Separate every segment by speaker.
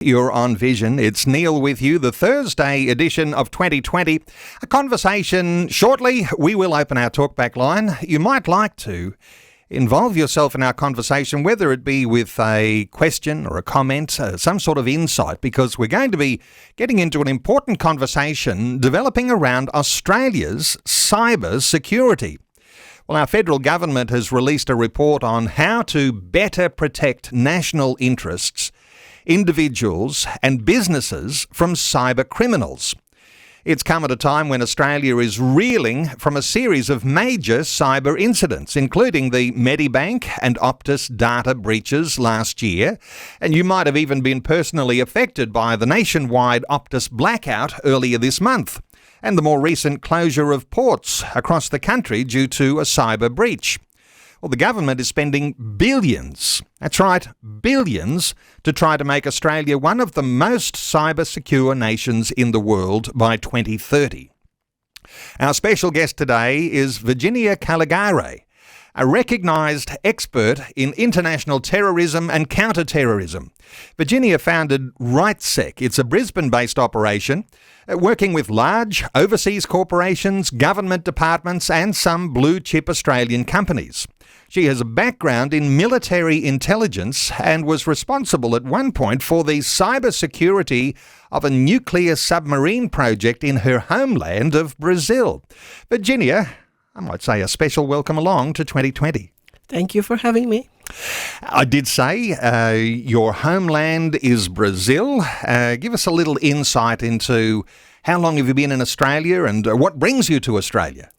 Speaker 1: You're on Vision. It's Neil with you, the Thursday edition of 2020. A conversation shortly. We will open our talkback line. You might like to involve yourself in our conversation, whether it be with a question or a comment, some sort of insight, because we're going to be getting into an important conversation developing around Australia's cyber security. Well, our federal government has released a report on how to better protect national interests, individuals and businesses from cyber criminals. It's come at a time when Australia is reeling from a series of major cyber incidents, including the Medibank and Optus data breaches last year, and you might have even been personally affected by the nationwide Optus blackout earlier this month, and the more recent closure of ports across the country due to a cyber breach. Well, the government is spending billions, that's right, billions, to try to make Australia one of the most cyber secure nations in the world by 2030. Our special guest today is Virginia Calegare, a recognised expert in international terrorism and counter-terrorism. Virginia founded RightSec. It's a Brisbane-based operation working with large overseas corporations, government departments and some blue-chip Australian companies. She has a background in military intelligence and was responsible at one point for the cybersecurity of a nuclear submarine project in her homeland of Brazil. Virginia, I might say a special welcome along to 2020.
Speaker 2: Thank you for having me.
Speaker 1: I did say your homeland is Brazil. Give us a little insight into how long have you been in Australia and what brings you to Australia?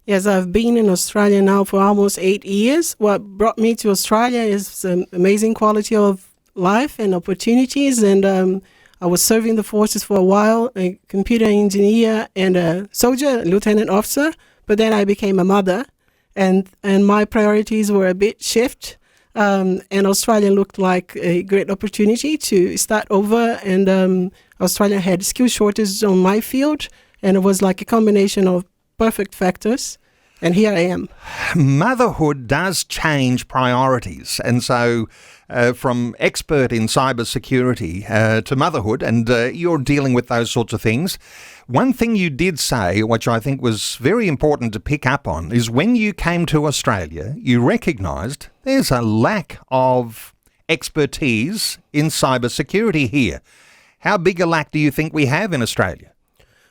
Speaker 2: Yes, I've been in Australia now for almost 8 years. What brought me to Australia is amazing quality of life and opportunities. And I was serving the forces for a while, a computer engineer and a soldier, lieutenant officer. But then I became a mother and my priorities were a bit shift. And Australia looked like a great opportunity to start over. And Australia had skill shortages on my field. And it was like a combination of perfect factors, and here I am.
Speaker 1: Motherhood does change priorities, and so from expert in cybersecurity to motherhood, and you're dealing with those sorts of things. One thing you did say, which I think was very important to pick up on, is when you came to Australia, you recognised there's a lack of expertise in cybersecurity here. How big a lack do you think we have in Australia?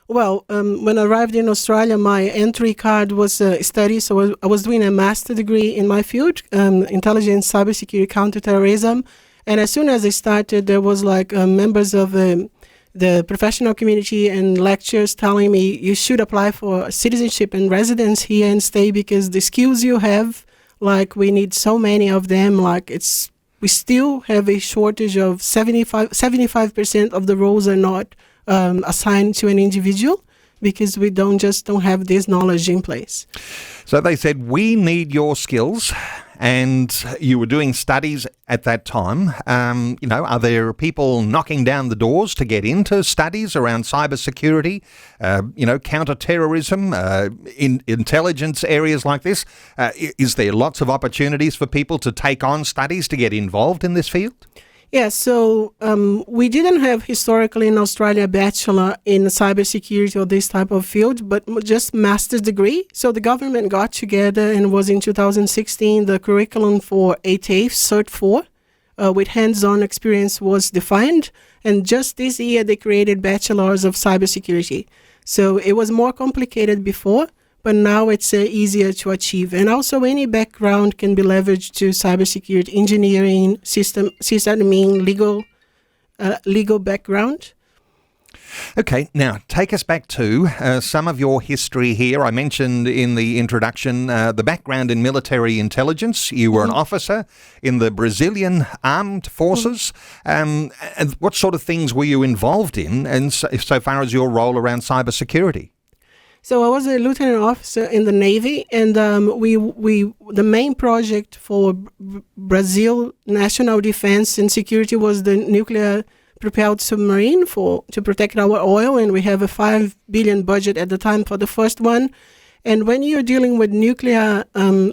Speaker 2: Well, when I arrived in Australia, my entry card was study. So I was doing a master's degree in my field, intelligence, cybersecurity, counterterrorism. And as soon as I started, there was like members of the professional community and lecturers telling me you should apply for citizenship and residence here and stay because the skills you have, like we need so many of them, we still have a shortage of 75% of the roles are not assigned to an individual because we don't have this knowledge in place.
Speaker 1: So they said, we need your skills, and you were doing studies at that time. Are there people knocking down the doors to get into studies around cybersecurity, counter-terrorism, in intelligence areas like this? Is there lots of opportunities for people to take on studies to get involved in this field?
Speaker 2: Yeah, so we didn't have historically in Australia a bachelor in cybersecurity or this type of field, but just master's degree. So the government got together and was in 2016, the curriculum for ATAFE Cert 4 with hands-on experience was defined. And just this year, they created bachelors of cybersecurity. So it was more complicated before, but now it's easier to achieve. And also any background can be leveraged to cybersecurity, engineering, sysadmin, legal background.
Speaker 1: Okay, now take us back to some of your history here. I mentioned in the introduction the background in military intelligence. You were an officer in the Brazilian Armed Forces. And what sort of things were you involved in, and so far as your role around cybersecurity?
Speaker 2: So I was a lieutenant officer in the Navy, and the main project for Brazil national defense and security was the nuclear propelled submarine to protect our oil, and we have a $5 billion budget at the time for the first one. And when you're dealing with nuclear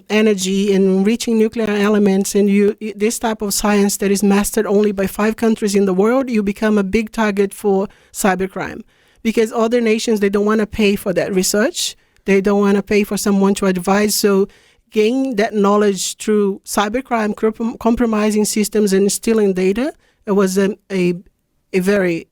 Speaker 2: energy and reaching nuclear elements, and this type of science that is mastered only by 5 countries in the world, you become a big target for cybercrime. Because other nations, they don't want to pay for that research. They don't want to pay for someone to advise. So gain that knowledge through cybercrime, compromising systems and stealing data, it was a very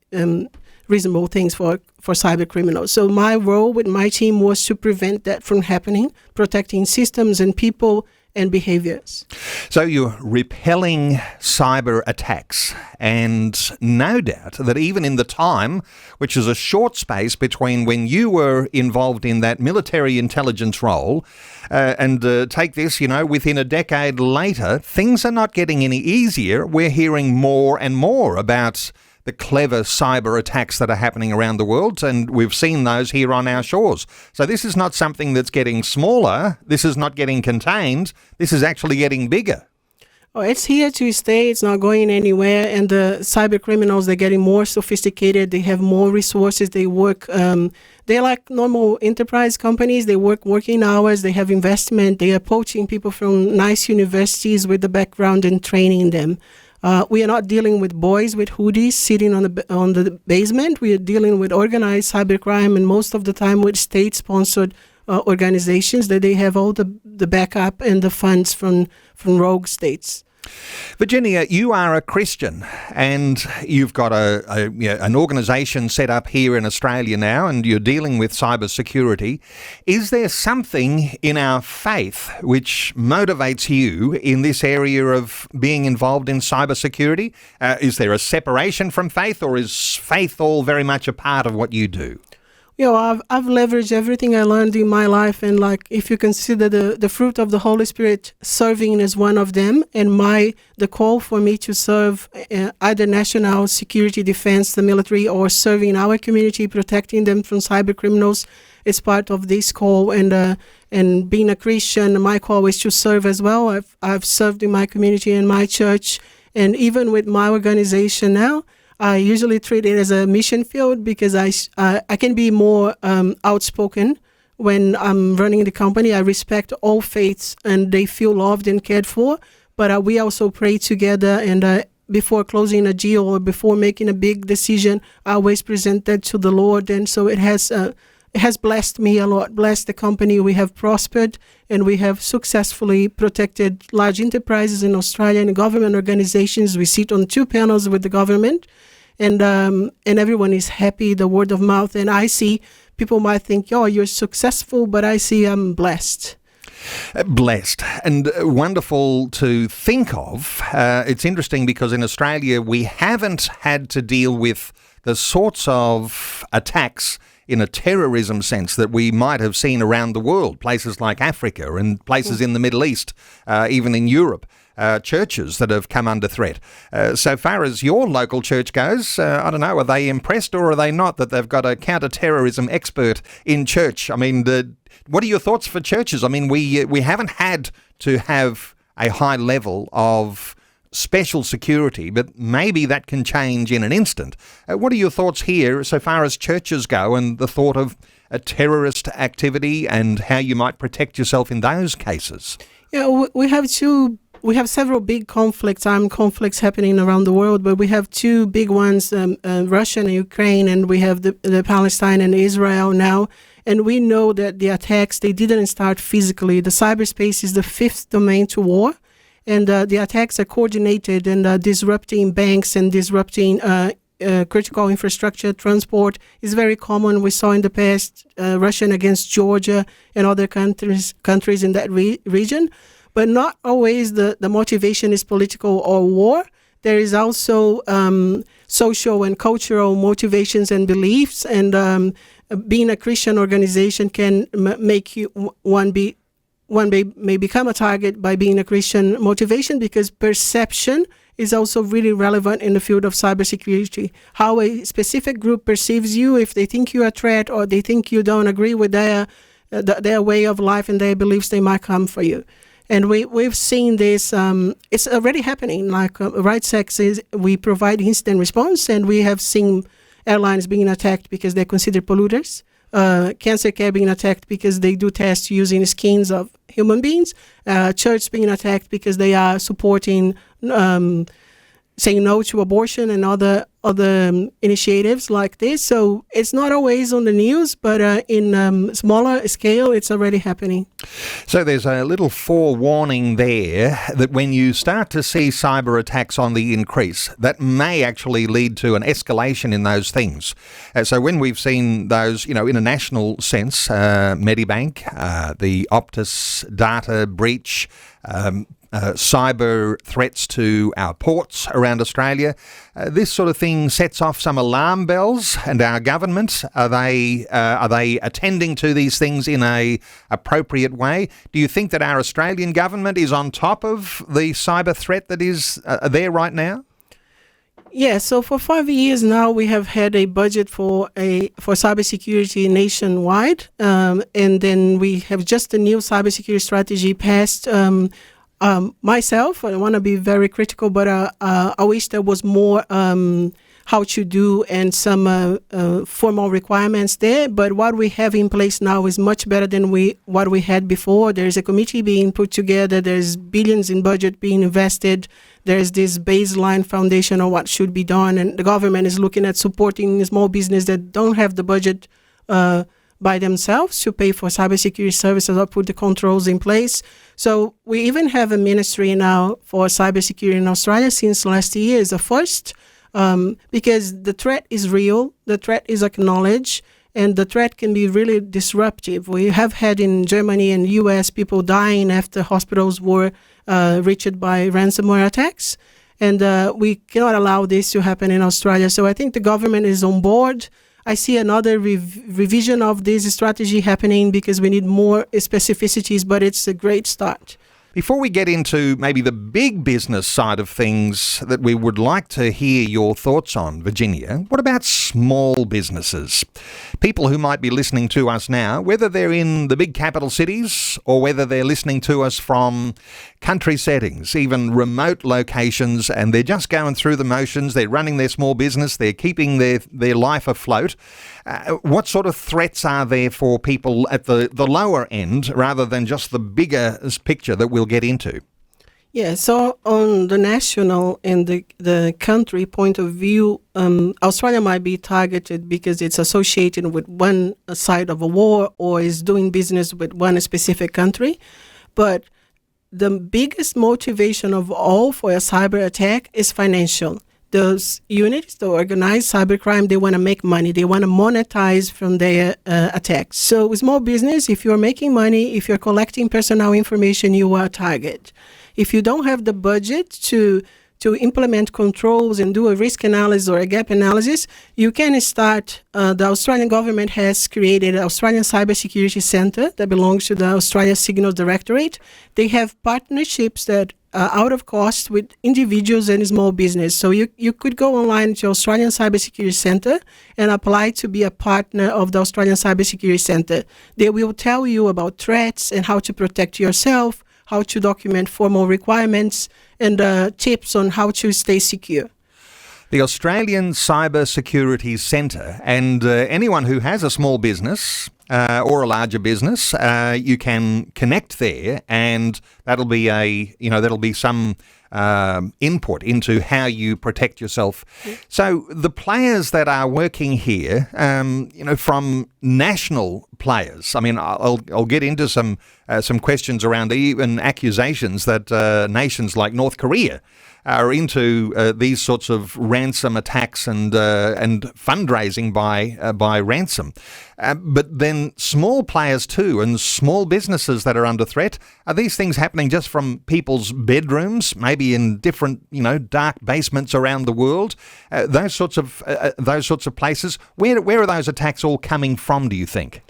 Speaker 2: reasonable thing for cyber criminals. So my role with my team was to prevent that from happening, protecting systems and people and behaviors.
Speaker 1: So you're repelling cyber attacks, and no doubt that even in the time, which is a short space between when you were involved in that military intelligence role and take this, within a decade later, things are not getting any easier. We're hearing more and more about the clever cyber attacks that are happening around the world, and we've seen those here on our shores. So this is not something that's getting smaller. This is not getting contained. This is actually getting bigger.
Speaker 2: Oh, it's here to stay. It's not going anywhere. And the cyber criminals, they're getting more sophisticated. They have more resources. They work. They're like normal enterprise companies. They work working hours. They have investment. They are poaching people from nice universities with the background and training them. We are not dealing with boys with hoodies sitting on the basement. We are dealing with organized cybercrime, and most of the time with state-sponsored organizations that they have all the backup and the funds from rogue states.
Speaker 1: Virginia, you are a Christian, and you've got an organisation set up here in Australia now, and you're dealing with cybersecurity. Is there something in our faith which motivates you in this area of being involved in cybersecurity? Is there a separation from faith, or is faith all very much a part of what you do?
Speaker 2: I've leveraged everything I learned in my life, and if you consider the fruit of the Holy Spirit, serving is one of them, and the call for me to serve either national security, defense, the military, or serving our community, protecting them from cyber criminals, is part of this call. And being a Christian, my call is to serve as well. I've served in my community and my church, and even with my organization now, I usually treat it as a mission field because I can be more outspoken when I'm running the company. I respect all faiths and they feel loved and cared for, but we also pray together, and before closing a deal or before making a big decision, I always present that to the Lord. And so it has blessed me a lot, blessed the company. We have prospered, and we have successfully protected large enterprises in Australia and government organizations. We sit on 2 panels with the government, and everyone is happy, the word of mouth. And I see people might think, you're successful, but I see I'm blessed.
Speaker 1: Blessed and wonderful to think of. It's interesting because in Australia we haven't had to deal with the sorts of attacks in a terrorism sense that we might have seen around the world, places like Africa and places in the Middle East, even in Europe. Churches that have come under threat. So far as your local church goes, I don't know, are they impressed or are they not that they've got a counter-terrorism expert in church? I mean, what are your thoughts for churches? I mean, we haven't had to have a high level of special security, but maybe that can change in an instant. What are your thoughts here so far as churches go and the thought of a terrorist activity and how you might protect yourself in those cases?
Speaker 2: Yeah, we have several big armed conflicts happening around the world, but we have 2 big ones, Russia and Ukraine, and we have the Palestine and Israel now. And we know that the attacks, they didn't start physically. The cyberspace is the 5th domain to war, and the attacks are coordinated and disrupting banks and disrupting critical infrastructure. Transport is very common. We saw in the past Russian against Georgia and other countries in that region. But not always the motivation is political or war. There is also social and cultural motivations and beliefs. And being a Christian organization can make you one may become a target by being a Christian motivation, because perception is also really relevant in the field of cybersecurity. How a specific group perceives you, if they think you're a threat or they think you don't agree with their way of life and their beliefs, they might come for you. And we've seen this, it's already happening. Like RightSex we provide instant response, and we have seen airlines being attacked because they're considered polluters. cancer care being attacked because they do tests using skins of human beings, church being attacked because they are supporting saying no to abortion and other initiatives like this. So it's not always on the news, but in smaller scale, it's already happening.
Speaker 1: So there's a little forewarning there that when you start to see cyber attacks on the increase, that may actually lead to an escalation in those things. So when we've seen those, in a national sense, Medibank, the Optus data breach, cyber threats to our ports around Australia. This sort of thing sets off some alarm bells, and our government, are they attending to these things in a appropriate way? Do you think that our Australian government is on top of the cyber threat that is there right now?
Speaker 2: Yeah, so for 5 years now, we have had a budget for cybersecurity nationwide, and then we have just a new cybersecurity strategy passed. Myself, I want to be very critical, but I wish there was more how to do and some formal requirements there. But what we have in place now is much better than what we had before. There's a committee being put together. There's billions in budget being invested. There's this baseline foundation of what should be done. And the government is looking at supporting small business that don't have the budget by themselves to pay for cybersecurity services or put the controls in place. So we even have a ministry now for cybersecurity in Australia since last year. Is the first because the threat is real, the threat is acknowledged, and the threat can be really disruptive. We have had in Germany and US people dying after hospitals were reached by ransomware attacks. And we cannot allow this to happen in Australia. So I think the government is on board. I see another revision of this strategy happening because we need more specificities, but it's a great start.
Speaker 1: Before we get into maybe the big business side of things that we would like to hear your thoughts on, Virginia, what about small businesses? People who might be listening to us now, whether they're in the big capital cities or whether they're listening to us from country settings, even remote locations, and they're just going through the motions, they're running their small business, they're keeping their life afloat. What sort of threats are there for people at the lower end rather than just the bigger picture that we'll get into?
Speaker 2: Yeah, so on the national and the country point of view, Australia might be targeted because it's associated with one side of a war or is doing business with one specific country. But the biggest motivation of all for a cyber attack is financial. Those units, the organized cybercrime, they want to make money. They want to monetize from their attacks. So with small business, if you're making money, if you're collecting personal information, you are a target. If you don't have the budget to implement controls and do a risk analysis or a gap analysis, you can start. The Australian government has created an Australian Cybersecurity Centre that belongs to the Australia Signals Directorate. They have partnerships that out of cost with individuals and small business. So you could go online to Australian Cybersecurity Centre and apply to be a partner of the Australian Cybersecurity Centre. They will tell you about threats and how to protect yourself, how to document formal requirements, and tips on how to stay secure.
Speaker 1: The Australian Cybersecurity Centre, and anyone who has a small business or a larger business, you can connect there, and that'll be some input into how you protect yourself. So the players that are working here, from national players, I mean, I'll get into some questions around even accusations that nations like North Korea are into these sorts of ransom attacks and fundraising by ransom. But then small players too, and small businesses that are under threat. Are these things happening just from people's bedrooms, maybe in different, dark basements around the world? Those sorts of places. Where are those attacks all coming from, do you think?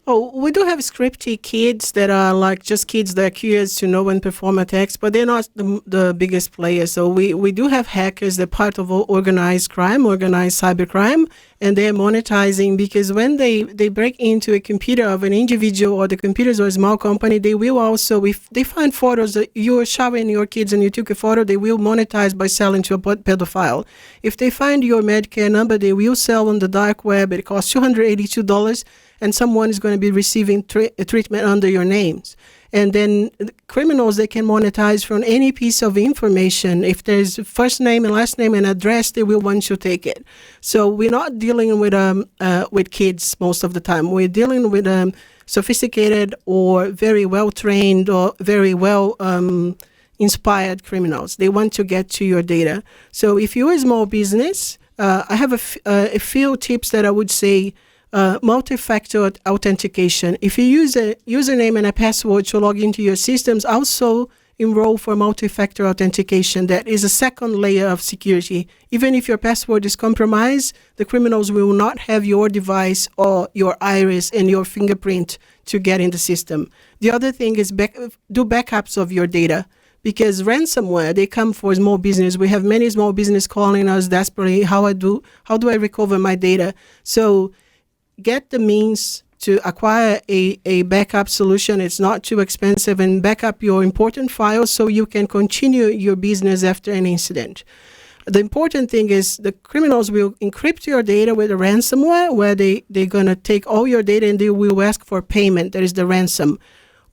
Speaker 2: Oh, we do have scripty kids that are like just kids that are curious to know and perform attacks, but they're not the biggest players. So we do have hackers that are part of organized crime, organized cybercrime, and they're monetizing, because when they break into a computer of an individual or the computers of a small company, they will also, if they find photos that you were showering your kids and you took a photo, they will monetize by selling to a pedophile. If they find your Medicare number, they will sell on the dark web. It costs $282, and someone is going to be receiving treatment under your names. And then criminals, they can monetize from any piece of information. If there's first name and last name and address, they will want to take it. So we're not dealing with kids most of the time. We're dealing with sophisticated or very well trained or very well inspired criminals. They want to get to your data. So if you're a small business, I have a few tips that I would say. Multi-factor authentication. If you use a username and a password to log into your systems, also enroll for multi-factor authentication. That is a second layer of security. Even if your password is compromised, the criminals will not have your device or your iris and your fingerprint to get in the system. The other thing is do backups of your data. Because ransomware, they come for small business. We have many small business calling us desperately, how do I recover my data? So get the means to acquire a backup solution. It's not too expensive, and back up your important files so you can continue your business after an incident. The important thing is the criminals will encrypt your data with a ransomware, where they're going to take all your data and they will ask for payment. That is the ransom.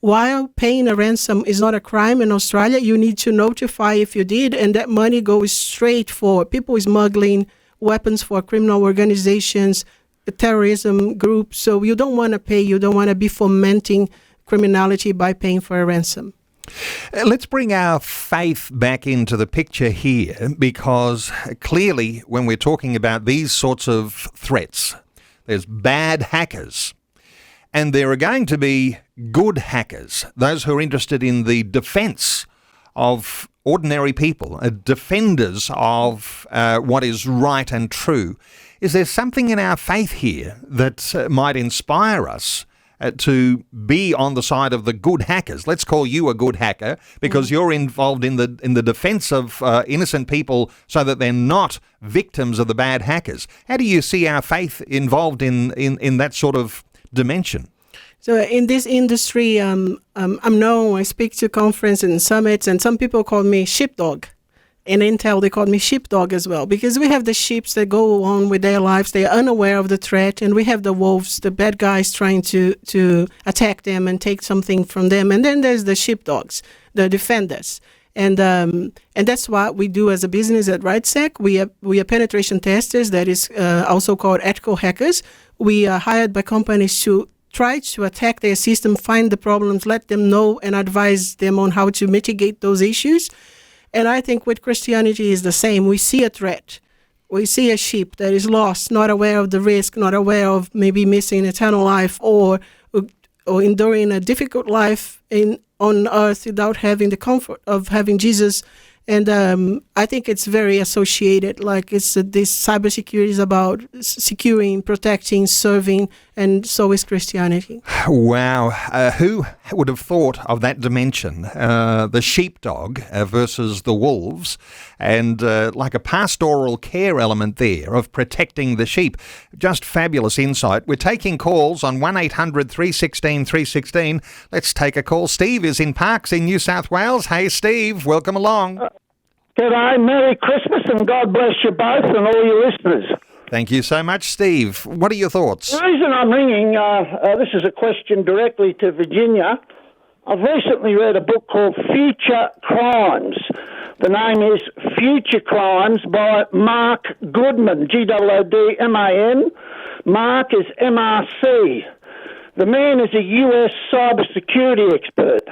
Speaker 2: While paying a ransom is not a crime in Australia, you need to notify if you did, and that money goes straight for people smuggling weapons for criminal organizations, terrorism groups. So you don't want to pay, you don't want to be fomenting criminality by paying for a ransom.
Speaker 1: Let's bring our faith back into the picture here, because clearly when we're talking about these sorts of threats, there's bad hackers and there are going to be good hackers, those who are interested in the defense of ordinary people, defenders of what is right and true. Is there something in our faith here that might inspire us to be on the side of the good hackers? Let's call you a good hacker because you're involved in the defense of innocent people so that they're not victims of the bad hackers. How do you see our faith involved in that sort of dimension?
Speaker 2: So in this industry, I'm known. I speak to conferences and summits, and some people call me sheepdog. In Intel, they call me sheepdog as well, because we have the sheep that go on with their lives. They are unaware of the threat, and we have the wolves, the bad guys trying to attack them and take something from them. And then there's the sheepdogs, the defenders. And that's what we do as a business at RightSec. We are penetration testers, that is also called ethical hackers. We are hired by companies to try to attack their system, find the problems, let them know, and advise them on how to mitigate those issues. And I think with Christianity is the same. We see a threat. We see a sheep that is lost, not aware of the risk, not aware of maybe missing eternal life or enduring a difficult life on earth without having the comfort of having Jesus. And I think it's very associated. Like this cybersecurity is about securing, protecting, serving, and so is Christianity.
Speaker 1: Wow. Who would have thought of that dimension? The sheepdog versus the wolves, and like a pastoral care element there of protecting the sheep. Just fabulous insight. We're taking calls on 1-800-316-316. Let's take a call. Steve is in Parkes in New South Wales. Hey, Steve, welcome along.
Speaker 3: G'day, Merry Christmas, and God bless you both and all your listeners.
Speaker 1: Thank you so much, Steve. What are your thoughts?
Speaker 3: The reason I'm ringing, this is a question directly to Virginia. I've recently read a book called Future Crimes. The name is Future Crimes by Mark Goodman, Goodman. Mark is MRC. The man is a US cybersecurity expert.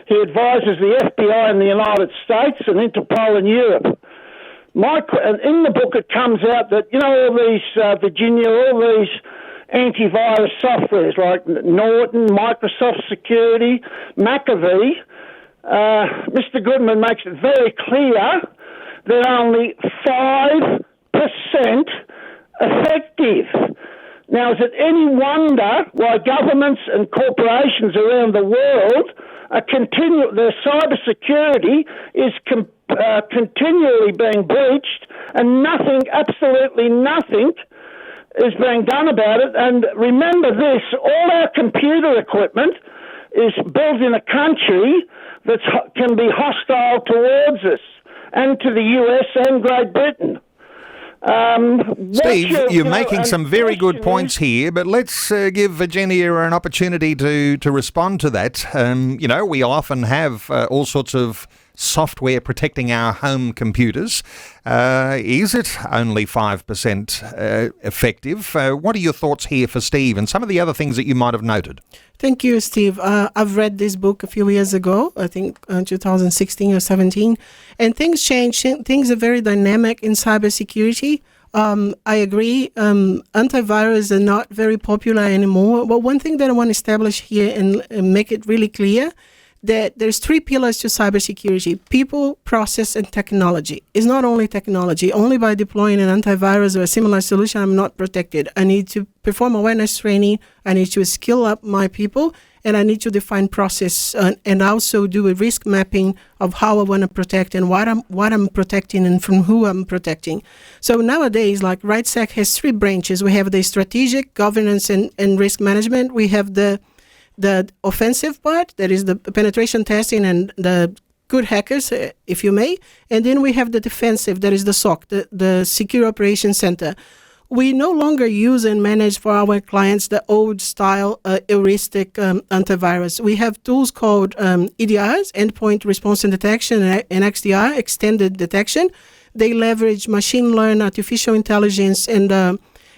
Speaker 3: He advises the FBI in the United States and Interpol in Europe. And in the book it comes out that, all these, Virginia, all these antivirus softwares like Norton, Microsoft Security, McAfee, Mr. Goodman makes it very clear that only 5% effective. Now, is it any wonder why governments and corporations around the world their cybersecurity is continually being breached, and absolutely nothing is being done about it. And remember this, all our computer equipment is built in a country that can be hostile towards us and to the US and Great Britain.
Speaker 1: Steve, you're making some very good points here, but let's give Virginia an opportunity to respond to that. We often have all sorts of software protecting our home computers. Is it only 5% effective? What are your thoughts here for Steve and some of the other things that you might have noted?
Speaker 2: Thank you, Steve. I've read this book a few years ago, I think 2016 or 17, and things change. Things are very dynamic in cybersecurity. I agree. Antivirus are not very popular anymore. But one thing that I want to establish here and make it really clear that there's three pillars to cybersecurity: people, process, and technology. It's not only technology. Only by deploying an antivirus or a similar solution, I'm not protected. I need to perform awareness training. I need to skill up my people, and I need to define process and also do a risk mapping of how I want to protect and what I'm protecting and from who I'm protecting. So nowadays, like RightSec has three branches. We have the strategic, governance, and risk management. We have the offensive part, that is the penetration testing and the good hackers, if you may. And then we have the defensive, that is the SOC, the Secure Operations Center. We no longer use and manage for our clients the old style heuristic antivirus. We have tools called EDRs, Endpoint Response and Detection, and XDR, Extended Detection. They leverage machine learning, artificial intelligence, and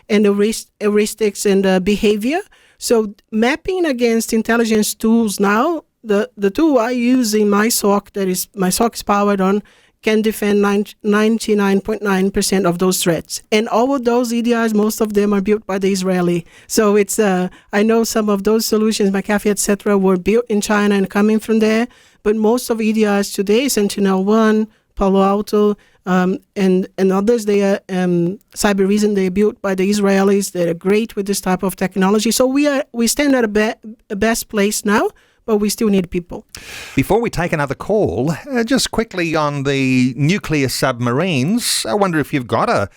Speaker 2: heuristics and behavior. So mapping against intelligence tools now, the tool I use in my SOC, that is my SOC is powered on, can defend 99.9% of those threats. And all of those EDRs, most of them are built by the Israeli. So it's I know some of those solutions, McAfee, etc., were built in China and coming from there. But most of EDRs today, Sentinel-1, Palo Alto, and others, they are Cyber Reason. They are built by the Israelis. They're great with this type of technology. So we stand at a best place now, but we still need people.
Speaker 1: Before we take another call, just quickly on the nuclear submarines, I wonder if you've got a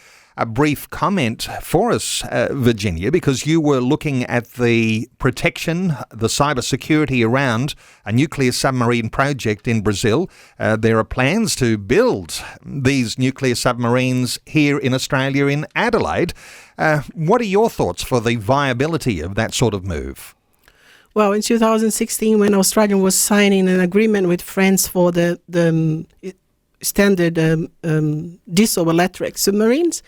Speaker 1: brief comment for us, Virginia, because you were looking at the protection, the cybersecurity around a nuclear submarine project in Brazil. There are plans to build these nuclear submarines here in Australia, in Adelaide. What are your thoughts for the viability of that sort of move?
Speaker 2: Well, in 2016, when Australia was signing an agreement with France for the standard diesel electric submarines,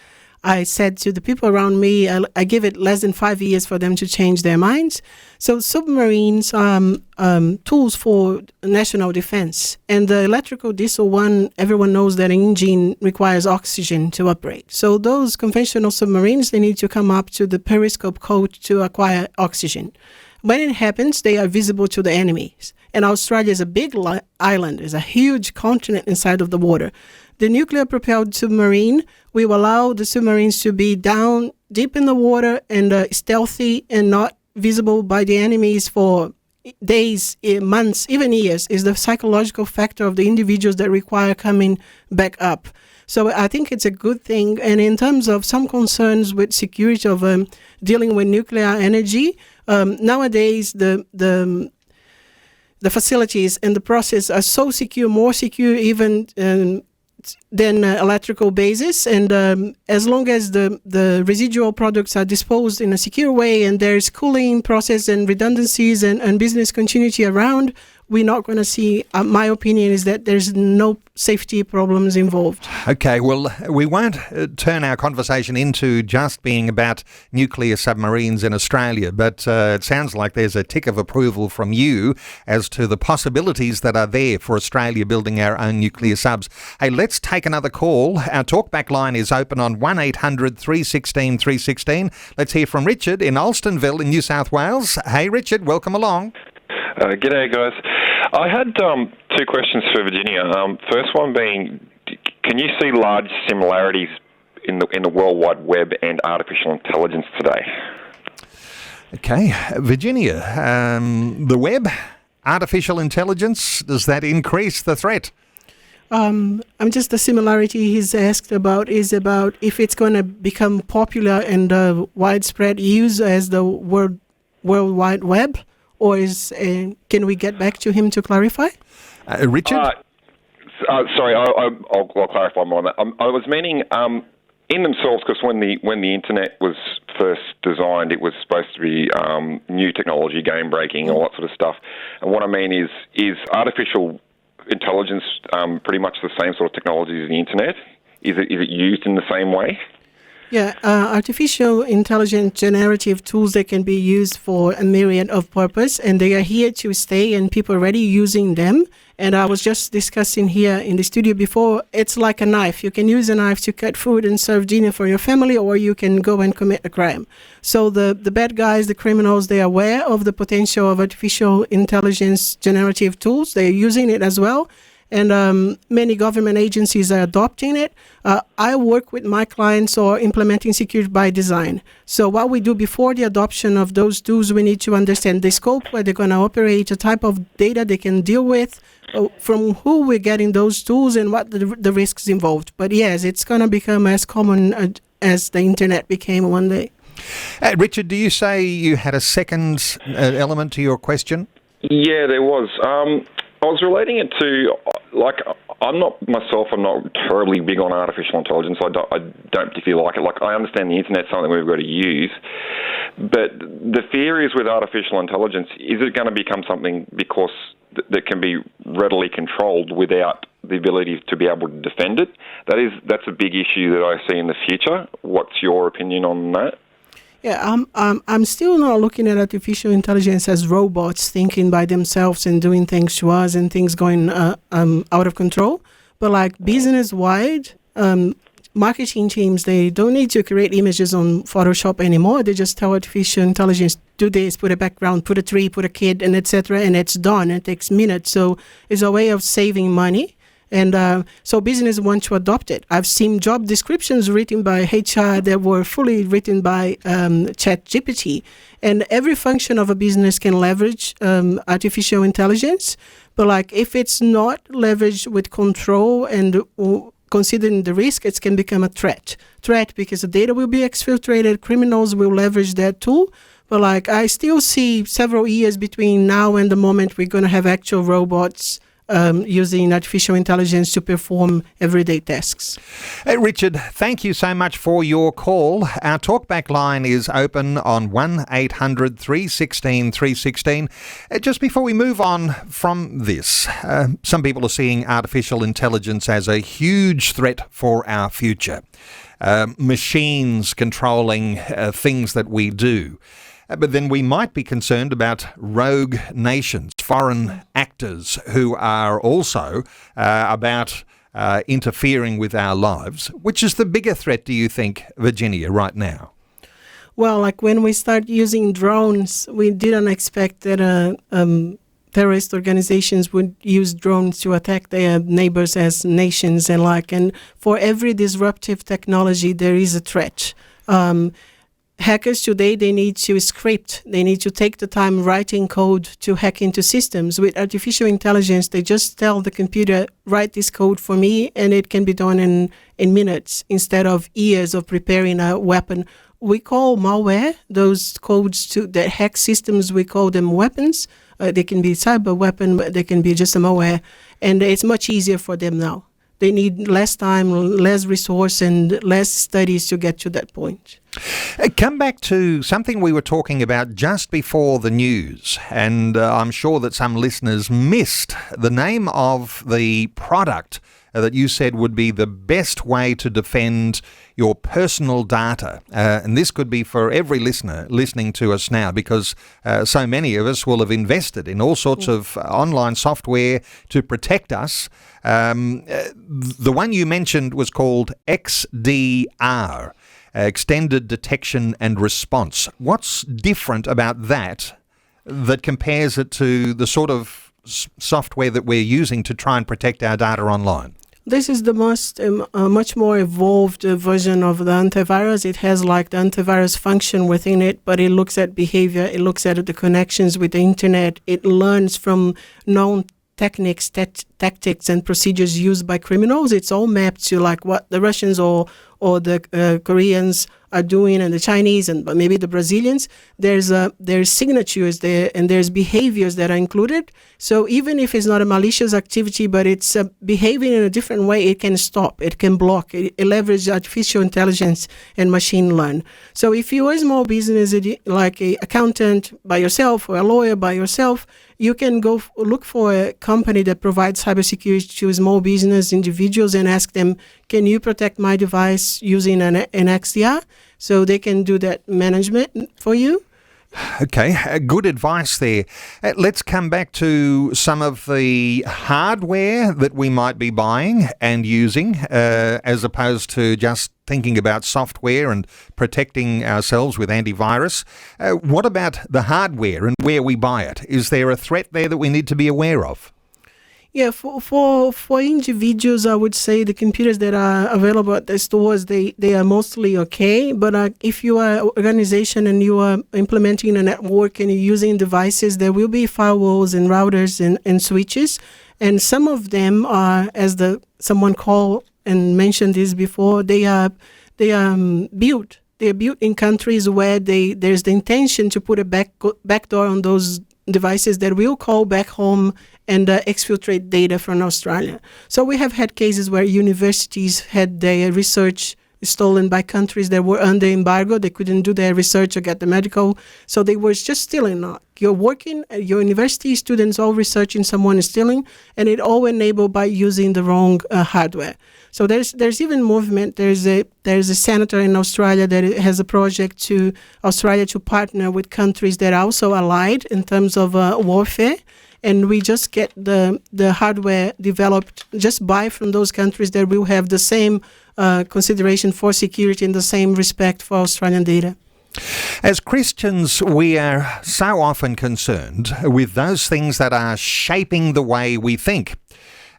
Speaker 2: I said to the people around me, I give it less than 5 years for them to change their minds. So submarines are tools for national defense. And the electrical diesel one, everyone knows that an engine requires oxygen to operate. So those conventional submarines, they need to come up to the periscope code to acquire oxygen. When it happens, they are visible to the enemies. And Australia is a big island, is a huge continent inside of the water. The nuclear-propelled submarine will allow the submarines to be down deep in the water and stealthy and not visible by the enemies for days, months, even years. Is the psychological factor of the individuals that require coming back up. So I think it's a good thing. And in terms of some concerns with security of dealing with nuclear energy, nowadays the facilities and the process are so secure, more secure even than electrical bases. And as long as the residual products are disposed in a secure way and there's cooling process and redundancies and business continuity around, we're not going to see, my opinion is that there's no safety problems involved.
Speaker 1: Okay, well, we won't turn our conversation into just being about nuclear submarines in Australia, but it sounds like there's a tick of approval from you as to the possibilities that are there for Australia building our own nuclear subs. Hey, let's take another call. Our talkback line is open on 1-800-316-316. Let's hear from Richard in Alstonville in New South Wales. Hey, Richard, welcome along.
Speaker 4: G'day, guys. I had two questions for Virginia. First one being, can you see large similarities in the World Wide Web and artificial intelligence today?
Speaker 1: Okay, Virginia, the web, artificial intelligence, does that increase the threat?
Speaker 2: Just the similarity he's asked about is about if it's going to become popular and widespread use as the World Wide Web, or can we get back to him to clarify?
Speaker 1: Richard?
Speaker 4: Sorry, I'll clarify more on that. I was meaning in themselves, because when the internet was first designed, it was supposed to be new technology, game breaking, all that sort of stuff. And what I mean is artificial intelligence pretty much the same sort of technology as the internet? Is it used in the same way?
Speaker 2: Yeah, artificial intelligence generative tools that can be used for a myriad of purposes, and they are here to stay, and people are already using them. And I was just discussing here in the studio before, it's like a knife. You can use a knife to cut food and serve dinner for your family, or you can go and commit a crime. So the bad guys, the criminals, they are aware of the potential of artificial intelligence generative tools. They're using it as well. And many government agencies are adopting it. I work with my clients or implementing security by design. So what we do before the adoption of those tools, we need to understand the scope where they're going to operate, the type of data they can deal with, from who we're getting those tools, and what the risks involved. But yes, it's going to become as common as the internet became one day.
Speaker 1: Richard, do you say you had a second element to your question?
Speaker 4: Yeah, there was. I was relating it to, I'm not terribly big on artificial intelligence. I don't particularly like it. I understand the internet's something we've got to use, but the fear is with artificial intelligence, is it going to become something because that can be readily controlled without the ability to be able to defend it? That's a big issue that I see in the future. What's your opinion on that?
Speaker 2: Yeah, I'm still not looking at artificial intelligence as robots thinking by themselves and doing things to us and things going out of control. But business-wide, marketing teams, they don't need to create images on Photoshop anymore. They just tell artificial intelligence, do this, put a background, put a tree, put a kid, and etc., and it's done. It takes minutes. So it's a way of saving money. And so business want to adopt it. I've seen job descriptions written by HR that were fully written by ChatGPT. And every function of a business can leverage artificial intelligence. But if it's not leveraged with control and considering the risk, it can become a threat. Threat because the data will be exfiltrated. Criminals will leverage that tool. But I still see several years between now and the moment we're going to have actual robots using artificial intelligence to perform everyday tasks.
Speaker 1: Richard, thank you so much for your call. Our talkback line is open on 1-800 316 316. Just before we move on from this, some people are seeing artificial intelligence as a huge threat for our future. Machines controlling things that we do. But then we might be concerned about rogue nations, foreign actors who are also about interfering with our lives. Which is the bigger threat, do you think, Virginia, right now?
Speaker 2: Well, when we start using drones, we didn't expect that terrorist organizations would use drones to attack their neighbors as nations and for every disruptive technology, there is a threat. Hackers today, they need to script. They need to take the time writing code to hack into systems. With artificial intelligence, they just tell the computer, write this code for me, and it can be done in minutes instead of years of preparing a weapon. We call malware, those codes that hack systems, we call them weapons. They can be cyber weapon, but they can be just a malware. And it's much easier for them now. They need less time, less resource, and less studies to get to that point.
Speaker 1: Come back to something we were talking about just before the news, and I'm sure that some listeners missed the name of the product that you said would be the best way to defend your personal data. And this could be for every listener listening to us now, because so many of us will have invested in all sorts of online software to protect us. The one you mentioned was called XDR, Extended Detection and Response. What's different about that compares it to the sort of software that we're using to try and protect our data online?
Speaker 2: This is the much more evolved version of the antivirus. It has the antivirus function within it, but it looks at behavior. It looks at the connections with the internet. It learns from known techniques, tactics, and procedures used by criminals. It's all mapped to like what the Russians or the Koreans are doing, and the Chinese, and maybe the Brazilians. There's signatures there, and there's behaviors that are included. So even if it's not a malicious activity, but it's behaving in a different way, it can stop, it can block, it leverages artificial intelligence and machine learn. So if you're a small business, like an accountant by yourself or a lawyer by yourself, you can go look for a company that provides cybersecurity to small business individuals and ask them, can you protect my device using an XDR? So they can do that management for you.
Speaker 1: Okay, good advice there. Let's come back to some of the hardware that we might be buying and using, as opposed to just thinking about software and protecting ourselves with antivirus. What about the hardware and where we buy it? Is there a threat there that we need to be aware of?
Speaker 2: Yeah, for individuals, I would say the computers that are available at the stores, they are mostly okay. But if you are an organization and you are implementing a network and you're using devices, there will be firewalls and routers and switches. And some of them are, as someone called and mentioned this before, they are built. They are built in countries where there's the intention to put a backdoor on those devices that will call back home and exfiltrate data from Australia. So we have had cases where universities had their research stolen by countries that were under embargo. They couldn't do their research or get the medical. So they were just stealing. You're working, your university students all researching, someone is stealing, and it all enabled by using the wrong hardware. So there's even movement. There's a senator in Australia that has a project to Australia to partner with countries that are also allied in terms of warfare. And we just get the hardware developed, just buy from those countries that will have the same consideration for security and the same respect for Australian data.
Speaker 1: As Christians, we are so often concerned with those things that are shaping the way we think.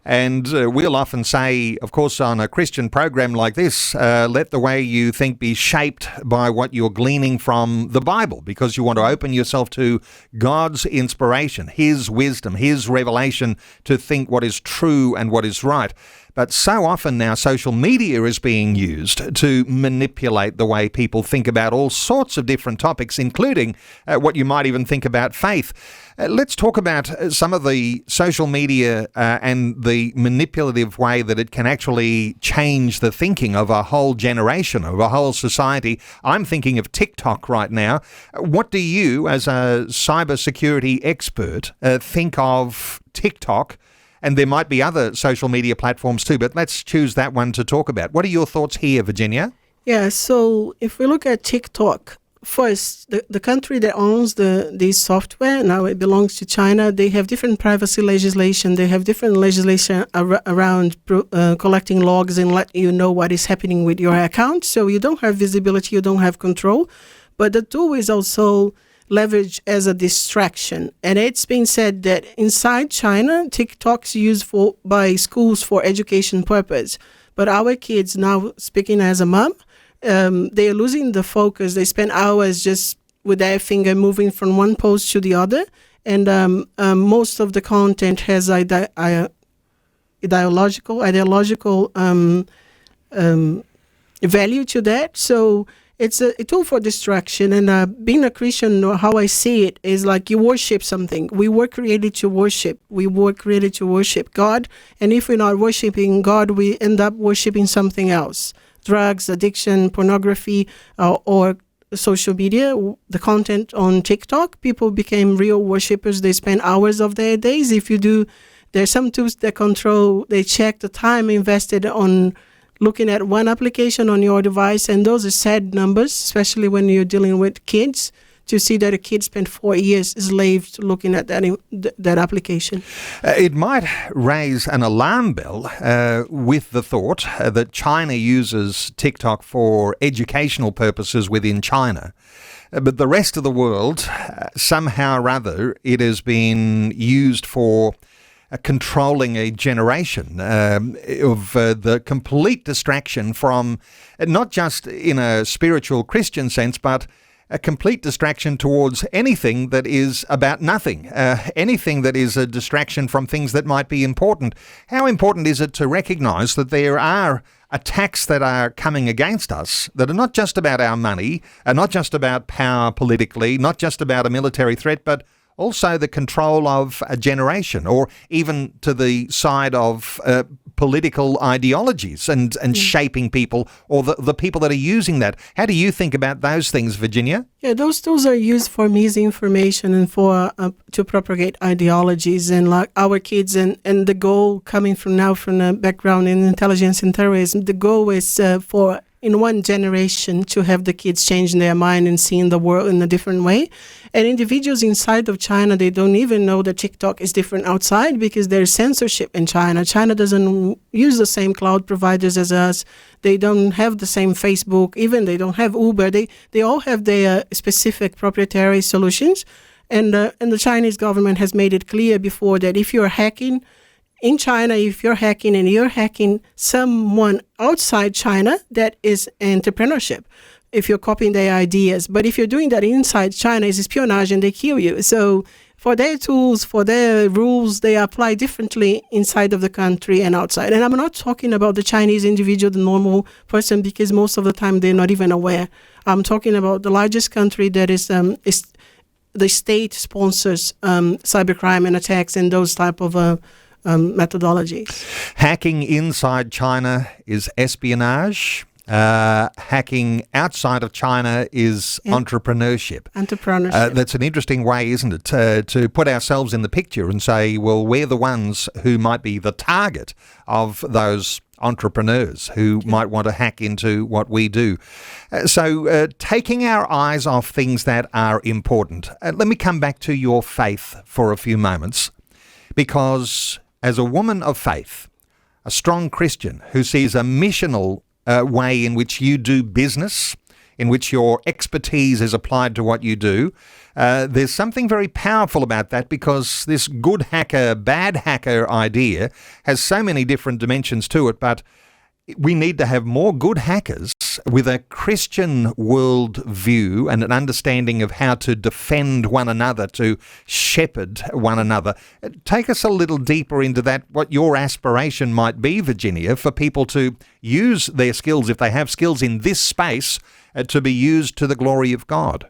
Speaker 1: And we'll often say, of course, on a Christian program like this, let the way you think be shaped by what you're gleaning from the Bible, because you want to open yourself to God's inspiration, His wisdom, His revelation to think what is true and what is right. But so often now social media is being used to manipulate the way people think about all sorts of different topics, including what you might even think about faith. Let's talk about some of the social media and the manipulative way that it can actually change the thinking of a whole generation, of a whole society. I'm thinking of TikTok right now. What do you, as a cybersecurity expert, think of TikTok? And there might be other social media platforms too, but let's choose that one to talk about. What are your thoughts here, Virginia?
Speaker 2: Yeah, so if we look at TikTok, first, the country that owns this software, now it belongs to China, they have different privacy legislation. They have different legislation around collecting logs and let you know what is happening with your account. So you don't have visibility, you don't have control. But the tool is also leveraged as a distraction. And it's been said that inside China, TikTok's used by schools for education purpose. But our kids now, speaking as a mom, they're losing the focus. They spend hours just with their finger moving from one post to the other. And most of the content has ideological value to that. So it's a tool for distraction. And being a Christian, how I see it, is like you worship something. We were created to worship. We were created to worship God. And if we're not worshiping God, we end up worshiping something else. Drugs, addiction, pornography, or social media. The content on TikTok, people became real worshipers. They spend hours of their days. There's some tools that they check the time invested on looking at one application on your device, and those are sad numbers, especially when you're dealing with kids, to see that a kid spent 4 years enslaved looking at that application.
Speaker 1: It might raise an alarm bell with the thought that China uses TikTok for educational purposes within China. But the rest of the world, somehow or other, it has been used for controlling a generation of the complete distraction from, not just in a spiritual Christian sense, but a complete distraction towards anything that is about nothing, anything that is a distraction from things that might be important. How important is it to recognise that there are attacks that are coming against us that are not just about our money, are not just about power politically, not just about a military threat, but also the control of a generation, or even to the side of political ideologies and shaping people, or the people that are using that. How do you think about those things, Virginia?
Speaker 2: Yeah, those tools are used for misinformation and for to propagate ideologies, and like our kids, and the goal coming from the background in intelligence and terrorism, the goal is for in one generation to have the kids changing their mind and seeing the world in a different way. And individuals inside of China, they don't even know that TikTok is different outside because there's censorship in China. China doesn't use the same cloud providers as us. They don't have the same Facebook. Even they don't have Uber. They all have their specific proprietary solutions. And the Chinese government has made it clear before that if you're hacking in China, if you're hacking someone outside China, that is entrepreneurship, if you're copying their ideas. But if you're doing that inside China, it's espionage and they kill you. So for their tools, for their rules, they apply differently inside of the country and outside. And I'm not talking about the Chinese individual, the normal person, because most of the time they're not even aware. I'm talking about the largest country that is the state sponsors cybercrime and attacks and those type of methodologies.
Speaker 1: Hacking inside China is espionage. Hacking outside of China is entrepreneurship. That's an interesting way, isn't it, to put ourselves in the picture and say, well, we're the ones who might be the target of those entrepreneurs who might want to hack into what we do. So taking our eyes off things that are important. Let me come back to your faith for a few moments, because as a woman of faith, a strong Christian who sees a missional way in which you do business, in which your expertise is applied to what you do, there's something very powerful about that, because this good hacker, bad hacker idea has so many different dimensions to it, but we need to have more good hackers with a Christian world view and an understanding of how to defend one another, to shepherd one another. Take us a little deeper into that, what your aspiration might be, Virginia, for people to use their skills, if they have skills in this space, to be used to the glory of God.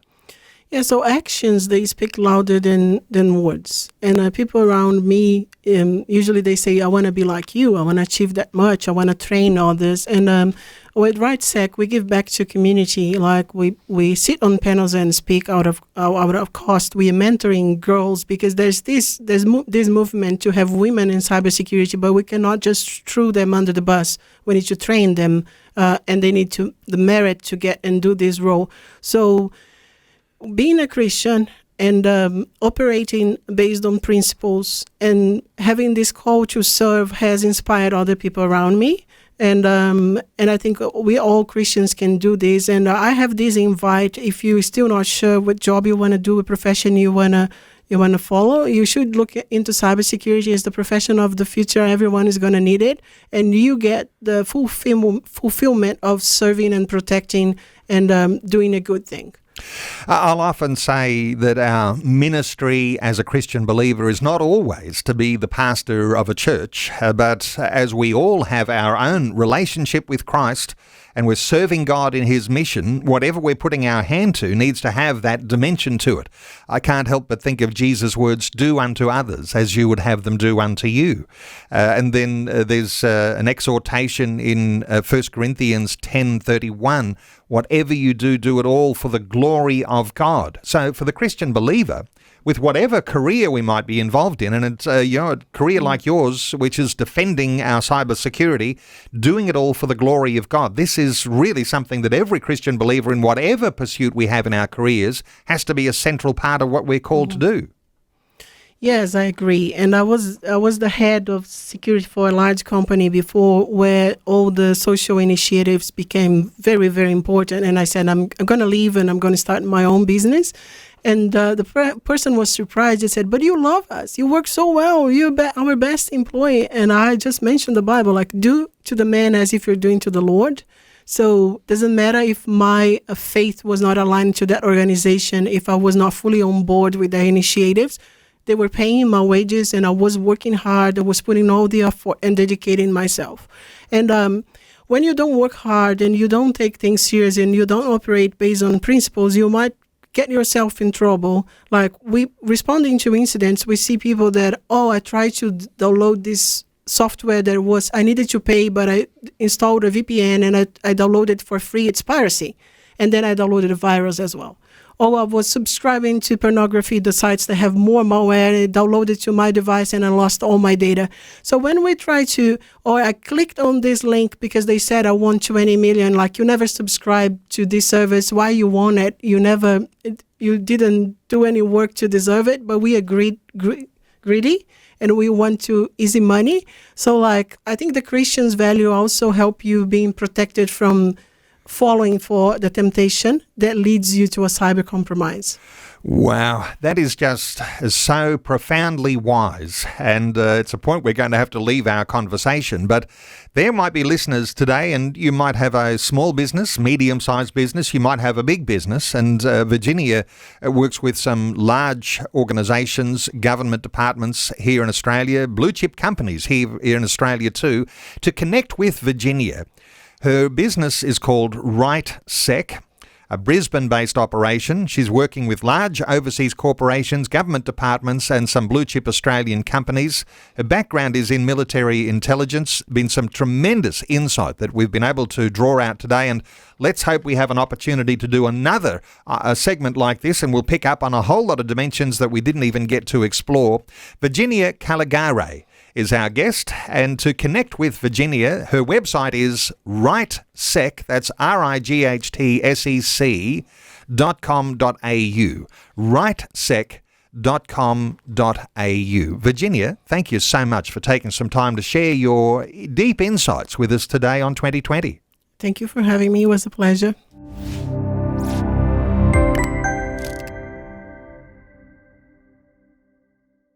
Speaker 2: Yeah, so actions, they speak louder than words. And people around me, usually they say, I want to be like you. I want to achieve that much. I want to train others. And with RightSec, we give back to community. Like we sit on panels and speak out of cost. We are mentoring girls because there's this movement to have women in cybersecurity, but we cannot just throw them under the bus. We need to train them, and they need the merit to get and do this role. So being a Christian and operating based on principles and having this call to serve has inspired other people around me. And I think we all Christians can do this. And I have this invite. If you're still not sure what job you want to do, what profession you wanna follow, you should look into cybersecurity as the profession of the future. Everyone is going to need it. And you get the fulfillment of serving and protecting and doing a good thing.
Speaker 1: I'll often say that our ministry as a Christian believer is not always to be the pastor of a church, but as we all have our own relationship with Christ and we're serving God in his mission, whatever we're putting our hand to needs to have that dimension to it. I can't help but think of Jesus' words, do unto others as you would have them do unto you. And then there's an exhortation in 1 Corinthians 10:31, whatever you do, do it all for the glory of God. So for the Christian believer, with whatever career we might be involved in, and it's a career like yours, which is defending our cybersecurity, doing it all for the glory of God. This is really something that every Christian believer in whatever pursuit we have in our careers has to be a central part of what we're called to do.
Speaker 2: Yes, I agree. And I was the head of security for a large company before, where all the social initiatives became very, very important. And I said, I'm going to leave and I'm going to start my own business. And the person was surprised. He said, but you love us. You work so well. You're our best employee. And I just mentioned the Bible, like do to the man as if you're doing to the Lord. So doesn't matter if my faith was not aligned to that organization, if I was not fully on board with their initiatives. They were paying my wages, and I was working hard. I was putting all the effort and dedicating myself. And when you don't work hard and you don't take things serious and you don't operate based on principles, you might get yourself in trouble. Like responding to incidents, we see people that, I tried to download this software that I needed to pay, but I installed a VPN and I downloaded for free. It's piracy. And then I downloaded a virus as well. Or I was subscribing to pornography, the sites that have more malware, and it downloaded to my device and I lost all my data. So when we try I clicked on this link because they said I won 20 million, like you never subscribe to this service, why you won it? You didn't do any work to deserve it, but we agreed greedy and we want to easy money. So I think the Christian's value also help you being protected from falling for the temptation that leads you to a cyber compromise.
Speaker 1: Wow, that is just so profoundly wise, and it's a point we're going to have to leave our conversation. But there might be listeners today, and you might have a small business, medium-sized business, you might have a big business, and Virginia works with some large organisations, government departments here in Australia, blue-chip companies here in Australia too, to connect with Virginia. Her business is called RightSec, a Brisbane-based operation. She's working with large overseas corporations, government departments and some blue-chip Australian companies. Her background is in military intelligence. Been some tremendous insight that we've been able to draw out today, and let's hope we have an opportunity to do another segment like this, and we'll pick up on a whole lot of dimensions that we didn't even get to explore. Virginia Calegare is our guest, and to connect with Virginia, her website is RightSec, that's RightSec.com.au, rightsec.com.au. Virginia, thank you so much for taking some time to share your deep insights with us today on 2020.
Speaker 2: Thank you for having me. It was a pleasure.